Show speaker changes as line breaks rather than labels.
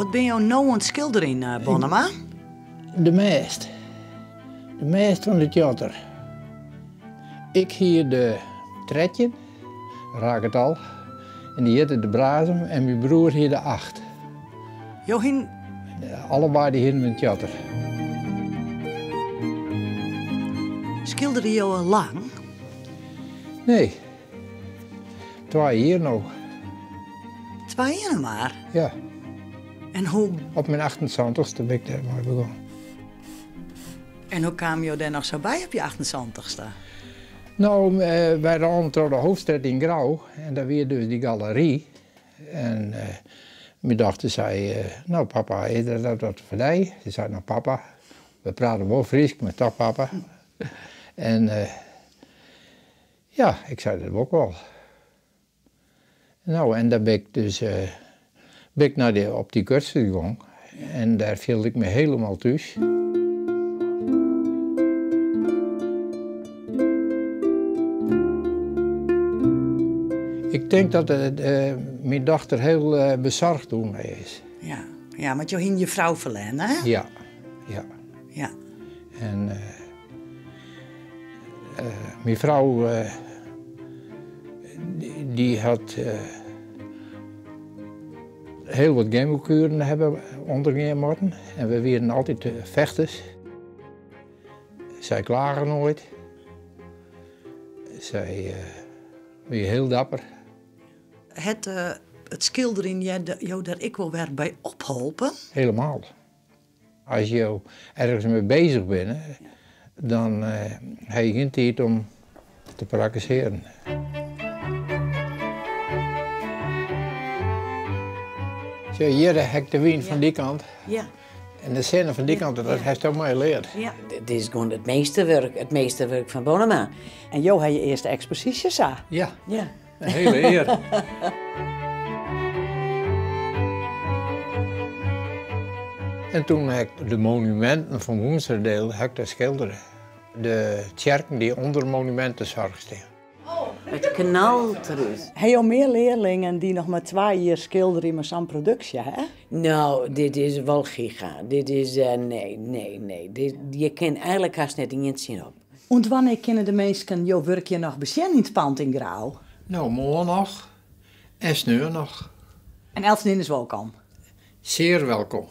Wat ben je nou aan het schilderen, Bonnema?
De meest. De meest van het jotter. Ik hier de tredje, raak het al. En die hitte de Brazem en mijn broer hier de 8.
Johin,
Allebei die hier met het jotter.
schilderde je al lang?
Nee. 2 jaar nog.
2 jaar maar.
Ja.
En hoe
Op mijn 28ste ben ik daar maar begonnen.
kwam je er nog zo bij op je 28ste?
Nou, bij de Antro de Hoofdstraat in Grauw. En daar weer dus die galerie. En mijn dochter zei, nou papa, is dat wat voor jou? Ze zei, nou papa, we praten wel Fries, maar toch papa. En ja, ik zei dat ook wel. Nou, en daar ben ik dus op die cursus gegaan. En daar viel ik me helemaal thuis. Ik denk dat mijn dochter heel bezorgd door mij is.
Ja, want Johin je vrouw verlenen, hè?
Ja.
Ja.
En mijn vrouw, die had heel wat chemokuren hebben ondergaan moeten. En we werden altijd vechters. Zij klagen nooit. Zij weer heel dapper.
Het schilderen jou daar ik wel weer bij opholpen?
Helemaal. Als je ergens mee bezig bent, dan heb je geen tijd om te praktiseren. Zo, hier heb ik de wien van die kant.
Ja.
En de scène van die kant, dat heeft ook mij geleerd.
Ja.
Dit is gewoon het meeste werk van Bonnema.
En Jo had je eerste expositie zo.
Ja,
Ja.
een hele eer. En toen heb ik de monumenten van Woensdeel schilderen. De kerken die onder monumenten zorgden.
Het knalt eruit.
Heb je al meer leerlingen die nog maar 2 jaar schilderen met zo'n productie, hè?
Nou, dit is wel giga. Dit is, nee. Je kan eigenlijk haast net niet zien op.
En wanneer kunnen de mensen jouw werkje nog bezien in het pand in Grauw?
Nou, morgen nog. En sneur nog.
En Elfnin is welkom.
Zeer welkom.